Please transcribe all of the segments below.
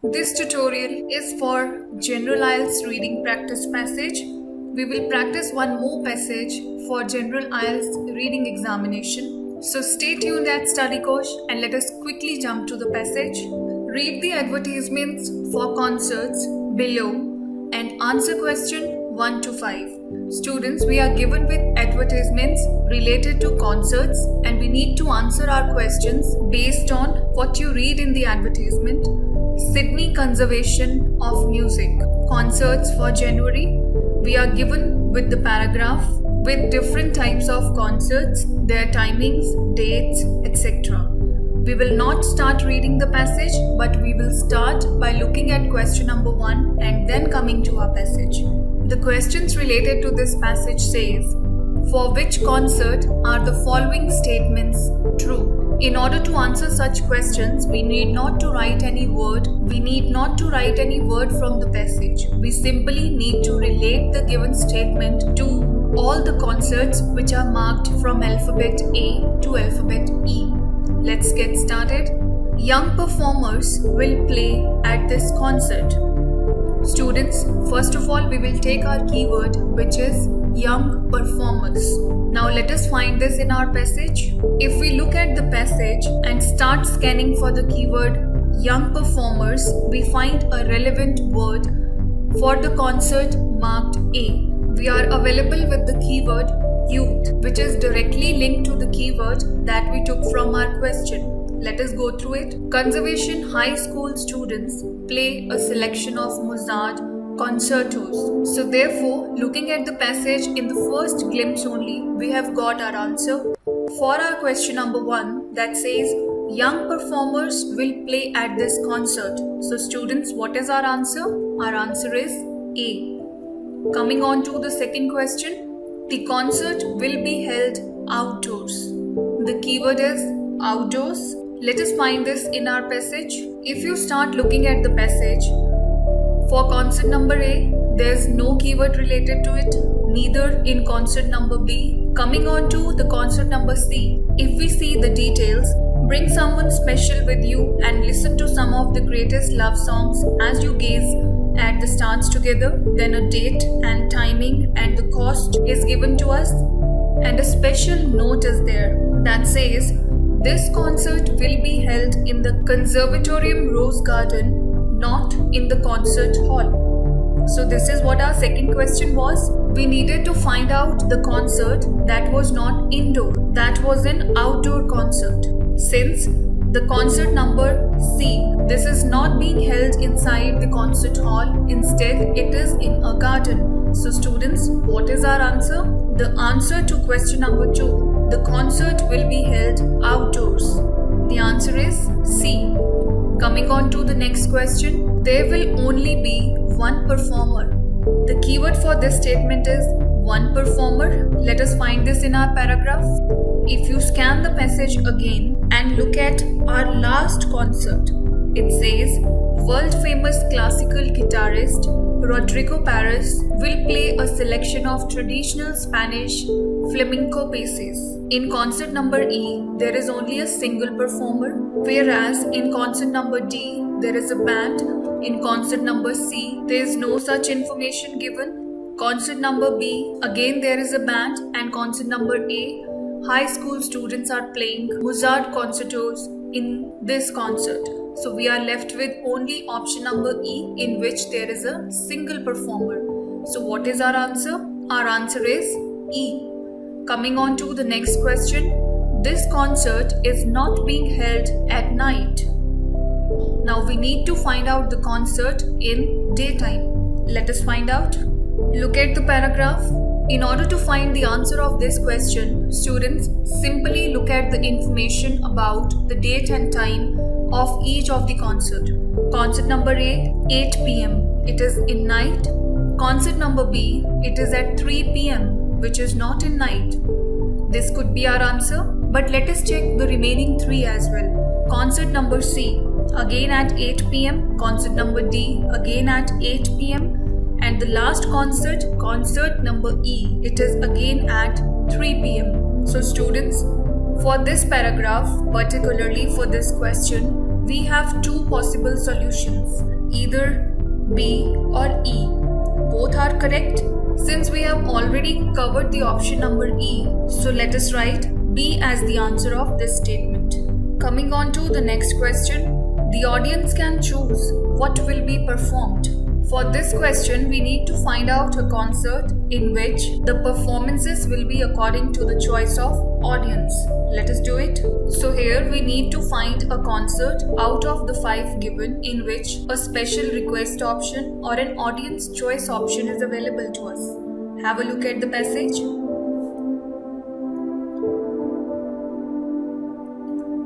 This tutorial is for General IELTS reading practice passage. We will practice one more passage for General IELTS reading examination. So stay tuned at StudyKosh and let us quickly jump to the passage. Read the advertisements for concerts below and answer question 1 to 5. Students, we are given with advertisements related to concerts and we need to answer our questions based on what you read in the advertisement. Sydney Conservatorium of Music concerts for January. We are given with the paragraph with different types of concerts, their timings, dates, etc. We will not start reading the passage, but we will start by looking at question number 1 and then coming to our passage. The questions related to this passage says, for which concert are the following statements true? In order to answer such questions, we need not to write any word. We need not to write any word from the passage. We simply need to relate the given statement to all the concerts which are marked from alphabet A to alphabet E. Let's get started. Young performers will play at this concert. Students, first of all, we will take our keyword, which is young performers. Now let us find this in our passage. If we look at the passage and start scanning for the keyword young performers, we find a relevant word for the concert marked A. We are available with the keyword youth, which is directly linked to the keyword that we took from our question. Let us go through it. Conservation high school students play a selection of Mozart concertos. So therefore, looking at the passage in the first glimpse only, we have got our answer. For our question number 1 that says, young performers will play at this concert. So students, what is our answer? Our answer is A. Coming on to the second question, the concert will be held outdoors. The keyword is outdoors. Let us find this in our passage. If you start looking at the passage, for concert number A, there's no keyword related to it, neither in concert number B. Coming on to the concert number C, if we see the details, bring someone special with you and listen to some of the greatest love songs as you gaze at the stars together. Then a date and timing and the cost is given to us, and a special note is there that says, this concert will be held in the Conservatorium Rose Garden, not in the concert hall. So this is what our second question was. We needed to find out the concert that was not indoor, that was an outdoor concert. Since the concert number C, this is not being held inside the concert hall, instead it is in a garden. So students, what is our answer? The answer to question number 2, the concert will be held outdoors. The answer is C. Coming on to the next question, there will only be one performer. The keyword for this statement is one performer. Let us find this in our paragraph. If you scan the passage again and look at our last concert, it says world famous classical guitarist Rodrigo Paris will play a selection of traditional Spanish flamenco pieces. In concert number E, there is only a single performer, whereas in concert number D, there is a band. In concert number C, there is no such information given. Concert number B, again there is a band, and concert number A, high school students are playing Mozart concertos in this concert. So we are left with only option number E, in which there is a single performer. So what is our answer? Our answer is E. Coming on to the next question, this concert is not being held at night. Now we need to find out the concert in daytime. Let us find out. Look at the paragraph. In order to find the answer of this question, students simply look at the information about the date and time of each of the concert. Concert number A, 8 p.m. It is in night. Concert number B, it is at 3 p.m. which is not in night. This could be our answer, but let us check the remaining 3 as well. Concert number C, again at 8 p.m. Concert number D, again at 8 p.m. And the last concert, concert number E, it is again at 3 p.m. So students, for this paragraph, particularly for this question, we have two possible solutions. either B or E. Both are correct. Since we have already covered the option number E, so let us write B as the answer of this statement. Coming on to the next question. The audience can choose what will be performed. For this question, we need to find out a concert in which the performances will be according to the choice of audience. Let us do it. So here we need to find a concert out of the 5 given in which a special request option or an audience choice option is available to us. Have a look at the passage.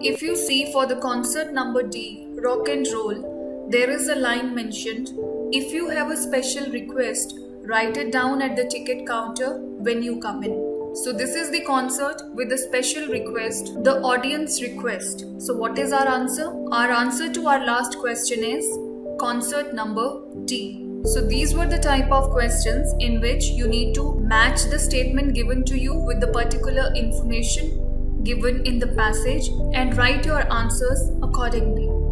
If you see for the concert number D, rock and roll, there is a line mentioned, if you have a special request, write it down at the ticket counter when you come in. So this is the concert with the special request, the audience request. So what is our answer? Our answer to our last question is concert number D. So these were the type of questions in which you need to match the statement given to you with the particular information given in the passage and write your answers accordingly.